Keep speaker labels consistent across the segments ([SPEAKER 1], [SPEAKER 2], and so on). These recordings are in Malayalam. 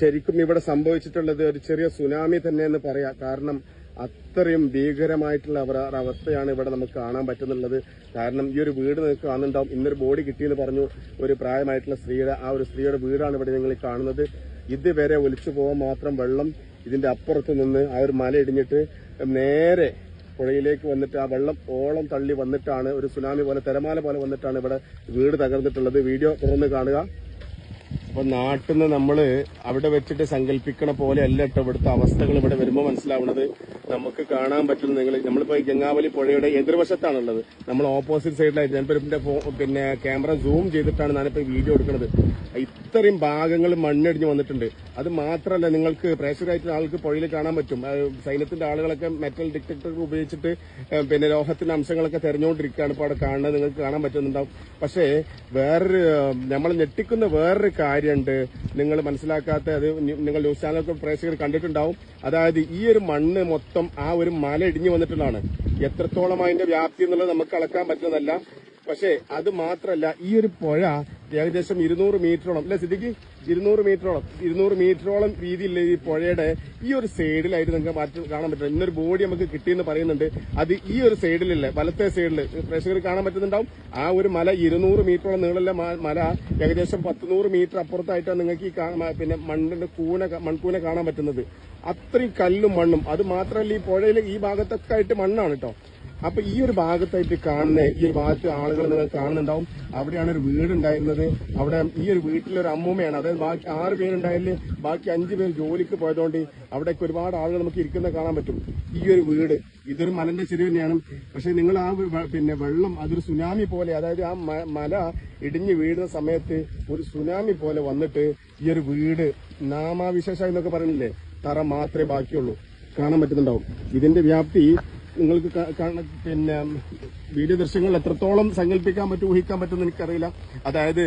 [SPEAKER 1] ശരിക്കും ഇവിടെ സംഭവിച്ചിട്ടുള്ളത് ഒരു ചെറിയ സുനാമി തന്നെ എന്ന് പറയാം. കാരണം അത്രയും ഭീകരമായിട്ടുള്ള അവസ്ഥയാണ് ഇവിടെ നമുക്ക് കാണാൻ പറ്റുന്നുള്ളത്. കാരണം ഈ ഒരു വീട് നിങ്ങൾക്ക് കാണുന്നുണ്ടാവും. ഇന്നൊരു ബോഡി കിട്ടിയെന്ന് പറഞ്ഞു. ഒരു പ്രായമായിട്ടുള്ള സ്ത്രീയുടെ, ആ ഒരു സ്ത്രീയുടെ വീടാണ് ഇവിടെ നിങ്ങൾ കാണുന്നത്. ഇതുവരെ ഒലിച്ചു പോകാൻ മാത്രം വെള്ളം ഇതിന്റെ അപ്പുറത്ത് നിന്ന് ആ ഒരു മല ഇടിഞ്ഞിട്ട് നേരെ പുഴയിലേക്ക് വന്നിട്ട് ആ വെള്ളം ഓളം തള്ളി വന്നിട്ടാണ് ഒരു സുനാമി പോലെ, തിരമാല പോലെ വന്നിട്ടാണ് ഇവിടെ വീട് തകർന്നിട്ടുള്ളത്. വീഡിയോ തുറന്ന് കാണുക. അപ്പൊ നാട്ടിൽ നിന്ന് നമ്മള് അവിടെ വെച്ചിട്ട് സങ്കല്പിക്കണ പോലെ അല്ല കേട്ടോ ഇവിടുത്തെ അവസ്ഥകൾ ഇവിടെ വരുമ്പോൾ മനസ്സിലാവുന്നത്. നമുക്ക് കാണാൻ പറ്റുന്ന നമ്മളിപ്പോ ഗംഗാവലി പുഴയുടെ എതിർവശത്താണുള്ളത്. നമ്മൾ ഓപ്പോസിറ്റ് സൈഡിലായിട്ട് ഞാനിപ്പോ പിന്നെ ക്യാമറ സൂം ചെയ്തിട്ടാണ് ഞാനിപ്പോ വീഡിയോ എടുക്കുന്നത്. ഇത്രയും ഭാഗങ്ങൾ മണ്ണിടിഞ്ഞ് വന്നിട്ടുണ്ട്. അത് മാത്രമല്ല, നിങ്ങൾക്ക് പ്രേക്ഷകരായിട്ടുള്ള ആൾക്ക് പുഴയിൽ കാണാൻ പറ്റും. സൈന്യത്തിന്റെ ആളുകളൊക്കെ മെറ്റൽ ഡിറ്റക്ടർ ഉപയോഗിച്ചിട്ട് പിന്നെ ലോഹത്തിന്റെ അംശങ്ങളൊക്കെ തെരഞ്ഞുകൊണ്ടിരിക്കുകയാണ് ഇപ്പോൾ അവിടെ കാണുന്നത്. നിങ്ങൾക്ക് കാണാൻ പറ്റുന്നുണ്ടാവും. പക്ഷേ വേറൊരു നമ്മൾ ഞെട്ടിക്കുന്ന വേറൊരു കാര്യമുണ്ട് നിങ്ങൾ മനസ്സിലാക്കാത്ത. അത് നിങ്ങൾ ന്യൂസ് ചാനലൊക്കെ പ്രേക്ഷകർ കണ്ടിട്ടുണ്ടാവും. അതായത് ഈ ഒരു മണ്ണ് മൊത്തം ആ ഒരു മല ഇടിഞ്ഞു വന്നിട്ടുള്ളതാണ്. എത്രത്തോളം അതിന്റെ വ്യാപ്തി എന്നുള്ളത് നമുക്ക് അളക്കാൻ പറ്റുന്നതല്ല. പക്ഷേ അത് മാത്രമല്ല, ഈ ഒരു പുഴ ഏകദേശം 200 മീറ്ററോളം അല്ലെ സിദ്ദിഖ്, 200 മീറ്ററോളം വീതിയില്ല ഈ പുഴയുടെ ഈ ഒരു സൈഡിലായിട്ട് നിങ്ങൾക്ക് കാണാൻ പറ്റില്ല. ഇന്നൊരു ബോഡി നമുക്ക് കിട്ടിയെന്ന് പറയുന്നുണ്ട്. അത് ഈ ഒരു സൈഡിലല്ലേ, വലത്തെ സൈഡിൽ പ്രേക്ഷകർ കാണാൻ പറ്റുന്നുണ്ടാവും. ആ ഒരു മല 200 മീറ്ററോളം നീളമുള്ള മല ഏകദേശം 100 മീറ്റർ അപ്പുറത്തായിട്ടാണ് നിങ്ങൾക്ക് ഈ പിന്നെ മൺകൂന കാണാൻ പറ്റുന്നത്. അത്രയും കല്ലും മണ്ണും. അത് മാത്രമല്ല, ഈ പുഴയിലെ ഈ ഭാഗത്തൊക്കെ ആയിട്ട് മണ്ണാണ് കേട്ടോ. അപ്പൊ ഈ ഒരു ഭാഗത്തായിട്ട് കാണുന്ന ഈ ഒരു ഭാഗത്ത് ആളുകൾ നിങ്ങൾ കാണുന്നുണ്ടാവും. അവിടെയാണ് ഒരു വീടുണ്ടായിരുന്നത്. അവിടെ ഈ ഒരു വീട്ടിലൊരു അമ്മൂമ്മയാണ്. അതായത് ബാക്കി 6 പേരുണ്ടായാലും ബാക്കി 5 പേര് ജോലിക്ക് പോയതുകൊണ്ട് അവിടേക്ക് ഒരുപാട് ആളുകൾ നമുക്ക് ഇരിക്കുന്നത് കാണാൻ പറ്റും. ഈ ഒരു വീട് ഇതൊരു മലന്റെ ചെരുവ് തന്നെയാണ്. പക്ഷെ നിങ്ങൾ ആ പിന്നെ വെള്ളം അതൊരു സുനാമി പോലെ, അതായത് ആ മല ഇടിഞ്ഞ് വീഴുന്ന സമയത്ത് ഒരു സുനാമി പോലെ വന്നിട്ട് ഈ ഒരു വീട് നാമാവിശേഷം എന്നൊക്കെ പറയുന്നില്ലേ, തറ മാത്രമേ ബാക്കിയുള്ളൂ. കാണാൻ പറ്റുന്നുണ്ടാവും. ഇതിന്റെ വ്യാപ്തി നിങ്ങൾക്ക് പിന്നെ വീഡിയോ ദൃശ്യങ്ങൾ എത്രത്തോളം സങ്കല്പിക്കാൻ പറ്റും, ഊഹിക്കാൻ പറ്റുമെന്ന് എനിക്കറിയില്ല. അതായത്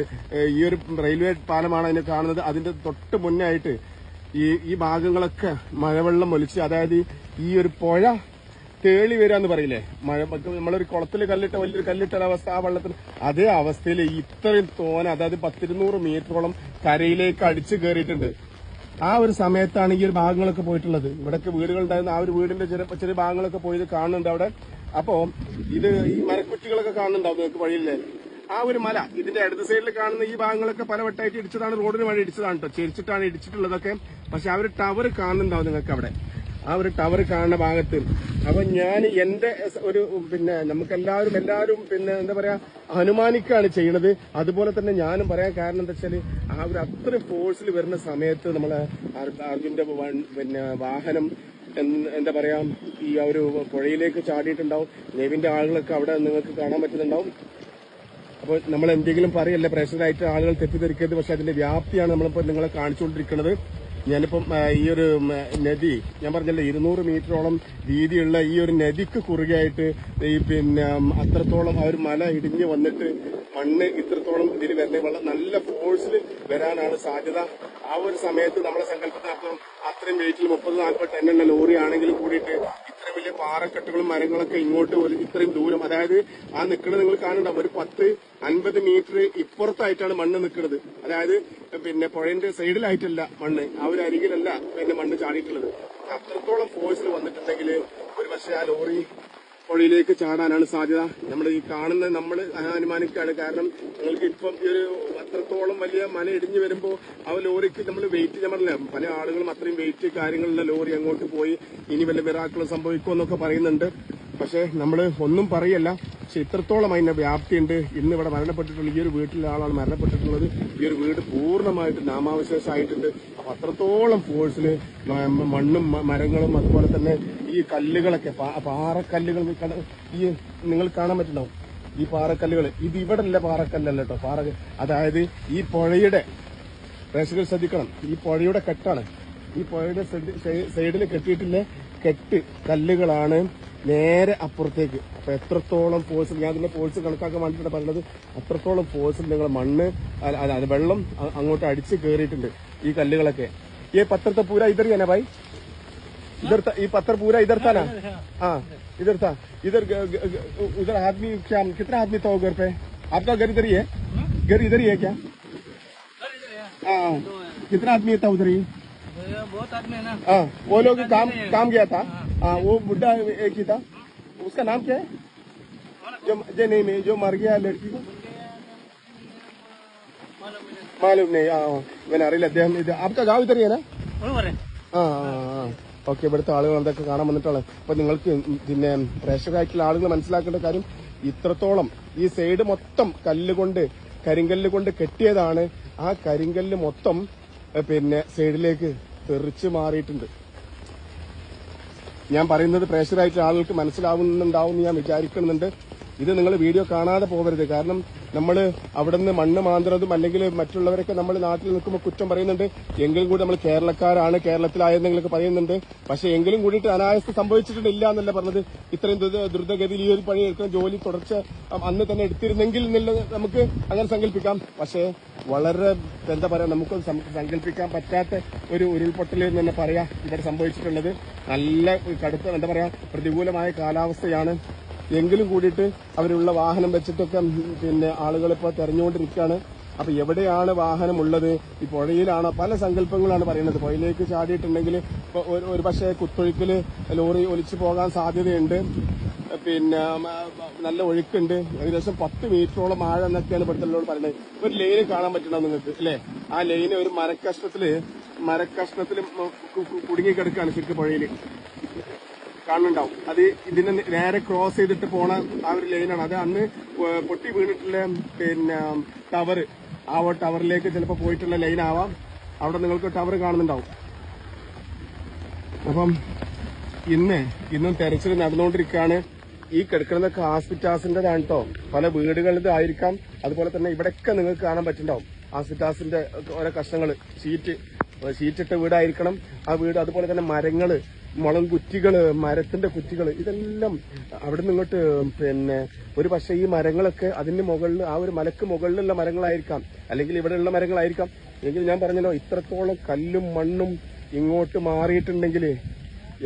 [SPEAKER 1] ഈ ഒരു റെയിൽവേ പാലമാണ് അതിനെ കാണുന്നത്. അതിന്റെ തൊട്ട് മുന്നേ ആയിട്ട് ഈ ഭാഗങ്ങളൊക്കെ മഴവെള്ളം ഒലിച്ച്, അതായത് ഈ ഒരു പുഴ തേളി വരാന്ന് പറയില്ലേ, നമ്മളൊരു കുളത്തിൽ വലിയൊരു കല്ലിട്ട അവസ്ഥ, ആ വെള്ളത്തിന് അതേ അവസ്ഥയിൽ ഇത്രയും തോന, അതായത് 100-200 മീറ്ററോളം കരയിലേക്ക് അടിച്ചു കയറിയിട്ടുണ്ട്. ആ ഒരു സമയത്താണ് ഈ ഒരു ഭാഗങ്ങളൊക്കെ പോയിട്ടുള്ളത്. ഇവിടൊക്കെ വീടുകൾ ഉണ്ടായിരുന്ന ആ ഒരു വീടിന്റെ ചെറിയ ഭാഗങ്ങളൊക്കെ പോയത് കാണുന്നുണ്ട് അവിടെ. അപ്പോ ഇത് ഈ മരക്കുറ്റികളൊക്കെ കാണുന്നുണ്ടാവും നിങ്ങൾക്ക് വഴിയില്ലേ. ആ ഒരു മല ഇതിന്റെ ഇടത് സൈഡിൽ കാണുന്ന ഈ ഭാഗങ്ങളൊക്കെ പലവട്ടായിട്ട് ഇടിച്ചതാണ്, റോഡിന് വഴി ഇടിച്ചതാണ് കേട്ടോ, ചെരിച്ചിട്ടാണ് ഇടിച്ചിട്ടുള്ളതൊക്കെ. പക്ഷെ ആ ഒരു ടവർ കാണുന്നുണ്ടാവും നിങ്ങൾക്ക് അവിടെ, ആ ഒരു ടവർ കാണുന്ന ഭാഗത്ത്. അപ്പൊ ഞാൻ എന്റെ ഒരു പിന്നെ എല്ലാവരും പിന്നെ എന്താ പറയാ അനുമാനിക്കുകയാണ് ചെയ്യണത്. അതുപോലെ തന്നെ ഞാനും പറയാൻ കാരണം എന്താ വെച്ചാല് ആ ഒരു അത്രയും ഫോഴ്സിൽ വരുന്ന സമയത്ത് നമ്മളെ അർജുന്റെ പിന്നെ വാഹനം എന്താ പറയാ ഈ ഒരു പുഴയിലേക്ക് ചാടിയിട്ടുണ്ടാവും. നേവിന്റെ ആളുകളൊക്കെ അവിടെ നിങ്ങൾക്ക് കാണാൻ പറ്റുന്നുണ്ടാവും. അപ്പോൾ നമ്മൾ എന്തെങ്കിലും പറയല്ലേ, പ്രേക്ഷകരായിട്ട് ആളുകൾ തെറ്റിദ്ധരിക്കരുത്. പക്ഷെ അതിന്റെ വ്യാപ്തിയാണ് നമ്മളിപ്പോൾ നിങ്ങളെ കാണിച്ചുകൊണ്ടിരിക്കുന്നത്. ഞാനിപ്പം ഈ ഒരു നദി ഞാൻ പറഞ്ഞല്ലോ 200 മീറ്ററോളം വീതിയുള്ള ഈ ഒരു നദിക്ക് കുറുകെയായിട്ട് ഈ പിന്നെ അത്രത്തോളം ആ ഒരു മല ഇടിഞ്ഞ് വന്നിട്ട് മണ്ണ് ഇത്രത്തോളം ഇതിൽ വരുന്ന വെള്ളം നല്ല ഫോഴ്സിൽ വരാനാണ് സാധ്യത. ആ ഒരു സമയത്ത് നമ്മളെ സങ്കല്പത്തിനർത്ഥം അത്രയും വെയിറ്റിൽ 30-40 ടണ്ണുള്ള ലോറി ആണെങ്കിലും കൂടിയിട്ട് ഇത്രയും വലിയ പാറക്കെട്ടുകളും മരങ്ങളൊക്കെ ഇങ്ങോട്ട് ഇത്രയും ദൂരം, അതായത് ആ നിൽക്കുന്നത് നിങ്ങൾ കാണുന്നുണ്ടാവും, ഒരു 10-50 മീറ്റർ ഇപ്പുറത്തായിട്ടാണ് മണ്ണ് നിൽക്കുന്നത്. അതായത് പിന്നെ പുഴന്റെ സൈഡിലായിട്ടല്ല മണ്ണ്, ആ ഒരു അരികിലല്ല പിന്നെ മണ്ണ് ചാടിയിട്ടുള്ളത്. അത്രത്തോളം ഫോഴ്സിൽ വന്നിട്ടുണ്ടെങ്കിൽ ഒരു പക്ഷേ ആ ലോറി പുഴയിലേക്ക് ചാടാനാണ് സാധ്യത. നമ്മൾ ഈ കാണുന്ന നമ്മൾ അനുമാനിക്കുകയാണ്. കാരണം നിങ്ങൾക്ക് ഇപ്പം ഈ ഒരു അത്രത്തോളം വലിയ മല ഇടിഞ്ഞു വരുമ്പോൾ ആ ലോറിക്ക് നമ്മൾ വെയിറ്റ്, ഞാൻ പറഞ്ഞില്ല പല ആളുകളും അത്രയും വെയിറ്റ് കാര്യങ്ങളുള്ള ലോറി അങ്ങോട്ട് പോയി ഇനി വല്ല മിറാക്കിളും സംഭവിക്കുമെന്നൊക്കെ പറയുന്നുണ്ട്. പക്ഷെ നമ്മൾ ഒന്നും പറയല്ല. പക്ഷെ ഇത്രത്തോളം അതിന്റെ വ്യാപ്തിയുണ്ട്. ഇന്ന് ഇവിടെ മരണപ്പെട്ടിട്ടുള്ള ഈ ഒരു വീട്ടിലെ ആളാണ് മരണപ്പെട്ടിട്ടുള്ളത്. ഈ ഒരു വീട് പൂർണ്ണമായിട്ട് നാമാവശേഷമായിട്ടുണ്ട്. അപ്പൊ അത്രത്തോളം ഫോഴ്സിൽ മണ്ണും മരങ്ങളും അതുപോലെ തന്നെ ഈ കല്ലുകളൊക്കെ പാറക്കല്ലുകൾ ഈ നിങ്ങൾ കാണാൻ പറ്റുന്നുണ്ടാവും. ഈ പാറക്കല്ലുകൾ ഇത് ഇവിടെ അല്ല, പാറക്കല്ലല്ല കേട്ടോ, അതായത് ഈ പുഴയുടെ പ്രേക്ഷകർ ശ്രദ്ധിക്കണം, ഈ പുഴയുടെ കെട്ടാണ്. ഈ പുഴയുടെ സൈഡിൽ കെട്ടിയിട്ടില്ലേ കെട്ട് കല്ലുകളാണ് നേരെ അപ്പുറത്തേക്ക്. അപ്പൊ എത്രത്തോളം ഫോഴ്സിൽ, ഞാൻ അതിന്റെ ഫോഴ്സ് കണക്കാക്കാൻ വേണ്ടിയിട്ടാണ് പറഞ്ഞത്, അത്രത്തോളം ഫോഴ്സിൽ നിങ്ങൾ മണ്ണ് വെള്ളം അങ്ങോട്ട് അടിച്ച് കയറിയിട്ടുണ്ട് ഈ കല്ലുകളൊക്കെ. ഈ പത്രത്തെ പൂര ഇതർ തന്നെ ഭായി, इधर ये पत्थर पूरा इधर था ना? हाँ इधर था. उधर आदमी क्या, कितना आदमी था घर पे? आपका घर इधर ही है? घर इधर ही है क्या? हाँ कितना आदमी था उधर ही?
[SPEAKER 2] बहुत आदमी है ना।
[SPEAKER 1] हाँ, वो लोग काम गया था। हाँ, वो बुढ़ा एक ही था, उसका नाम क्या है जो नहीं जो मर गया लड़की को मालूम नहीं. ഇവൻ അറിയില്ല. അദ്ദേഹം ഇത് आपका गाँव इधर ही है ना? ആ ഓക്കെ. ഇവിടുത്തെ ആളുകൾ എന്തൊക്കെ കാണാൻ വന്നിട്ടുള്ളത്. അപ്പൊ നിങ്ങൾക്ക് പിന്നെ പ്രേക്ഷകരായിട്ടുള്ള ആളുകൾ മനസ്സിലാക്കേണ്ട കാര്യം, ഇത്രത്തോളം ഈ സൈഡ് മൊത്തം കരിങ്കല്ല് കൊണ്ട് കെട്ടിയതാണ്. ആ കരിങ്കല്ല് മൊത്തം പിന്നെ സൈഡിലേക്ക് തെറിച്ച് മാറിയിട്ടുണ്ട്. ഞാൻ പറയുന്നത് പ്രേക്ഷകരായിട്ടുള്ള ആളുകൾക്ക് മനസ്സിലാവുന്നുണ്ടാവും എന്ന് ഞാൻ വിചാരിക്കുന്നുണ്ട്. ഇത് നിങ്ങൾ വീഡിയോ കാണാതെ പോകരുത്. കാരണം നമ്മൾ അവിടെ നിന്ന് മണ്ണ് മാന്ത്രതും അല്ലെങ്കിൽ മറ്റുള്ളവരൊക്കെ നമ്മൾ നാട്ടിൽ നിൽക്കുമ്പോൾ കുറ്റം പറയുന്നുണ്ട്. എങ്കിലും കൂടി നമ്മൾ കേരളക്കാരാണ്, കേരളത്തിലായെന്നെങ്കിലൊക്കെ പറയുന്നുണ്ട്. പക്ഷെ എങ്കിലും കൂടിയിട്ട് അനായാസം സംഭവിച്ചിട്ടില്ല എന്നല്ല പറഞ്ഞത്. ഇത്രയും ദ്രുതഗതിയിൽ ഈ ഒരു പണി എടുക്കുന്ന ജോലി തുടർച്ച അന്ന് തന്നെ എടുത്തിരുന്നെങ്കിൽ എന്നുള്ളത് നമുക്ക് അങ്ങനെ സങ്കല്പിക്കാം. പക്ഷേ വളരെ എന്താ പറയാ, നമുക്ക് സങ്കല്പിക്കാൻ പറ്റാത്ത ഒരു ഉരുൾപൊട്ടൽ എന്ന് തന്നെ പറയാം ഇവിടെ സംഭവിച്ചിട്ടുള്ളത്. നല്ല കടുത്ത എന്താ പറയാ പ്രതികൂലമായ കാലാവസ്ഥയാണ്. എങ്കിലും കൂടിയിട്ട് അവരുള്ള വാഹനം വെച്ചിട്ടൊക്കെ പിന്നെ ആളുകളിപ്പോൾ തെരഞ്ഞുകൊണ്ടിരിക്കുകയാണ്. അപ്പൊ എവിടെയാണ് വാഹനമുള്ളത്? ഈ പുഴയിലാണോ? പല സങ്കല്പങ്ങളാണ് പറയുന്നത്. പുഴയിലേക്ക് ചാടിയിട്ടുണ്ടെങ്കിൽ ഒരു പക്ഷേ കുത്തൊഴുക്കിൽ ലോറി ഒലിച്ചു പോകാൻ സാധ്യതയുണ്ട്. പിന്നെ നല്ല ഒഴുക്കുണ്ട്. ഏകദേശം 10 മീറ്ററോളം ആഴം എന്നൊക്കെയാണ് ഇവിടുത്തെ പറയുന്നത്. ഒരു ലൈന് കാണാൻ പറ്റണം നിങ്ങൾക്ക് അല്ലേ? ആ ലൈന് ഒരു മരക്കഷ്ണത്തില് കുടുങ്ങിക്കിടക്കുകയാണ് ശരിക്കും പുഴയിൽ കാണുന്നുണ്ടാവും. അത് ഇതിനെ നേരെ ക്രോസ് ചെയ്തിട്ട് പോണ ആ ഒരു ലൈനാണ്. അത് അന്ന് പൊട്ടി വീണിട്ടുള്ള പിന്നെ ടവർ, ആ ടവറിലേക്ക് ചിലപ്പോൾ പോയിട്ടുള്ള ലൈൻ ആവാം. അവിടെ നിങ്ങൾക്ക് ടവർ കാണുന്നുണ്ടാവും. അപ്പം ഇന്നും തെരച്ചിൽ നടന്നുകൊണ്ടിരിക്കുകയാണ്. ഈ കിടക്കുന്നതൊക്കെ ആസ്പിറ്റാസിന്റെതാണ് കേട്ടോ. പല വീടുകളുടെ ആയിരിക്കാം. അതുപോലെ തന്നെ ഇവിടെയൊക്കെ നിങ്ങൾക്ക് കാണാൻ പറ്റുന്നുണ്ടാവും ആസ്പിറ്റാസിന്റെ ഓരോ കഷ്ണങ്ങൾ. ഷീറ്റിട്ട വീടായിരിക്കണം ആ വീട്. അതുപോലെ തന്നെ മരങ്ങള്, മുളം കുറ്റികള്, മരത്തിന്റെ കുറ്റികള്, ഇതെല്ലാം അവിടെ നിന്ന് ഇങ്ങോട്ട് പിന്നെ ഒരു പക്ഷേ ഈ മരങ്ങളൊക്കെ അതിന്റെ മുകളിൽ, ആ ഒരു മലക്ക് മുകളിലുള്ള മരങ്ങളായിരിക്കാം, അല്ലെങ്കിൽ ഇവിടെയുള്ള മരങ്ങളായിരിക്കാം. എങ്കിൽ ഞാൻ പറഞ്ഞല്ലോ, ഇത്രത്തോളം കല്ലും മണ്ണും ഇങ്ങോട്ട് മാറിയിട്ടുണ്ടെങ്കിൽ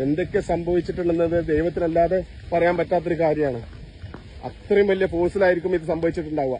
[SPEAKER 1] എന്തൊക്കെ സംഭവിച്ചിട്ടുണ്ടെന്നത് ദൈവത്തിനല്ലാതെ പറയാൻ പറ്റാത്തൊരു കാര്യമാണ്. അത്രയും വലിയ ഫോഴ്സിലായിരിക്കും ഇത് സംഭവിച്ചിട്ടുണ്ടാവുക.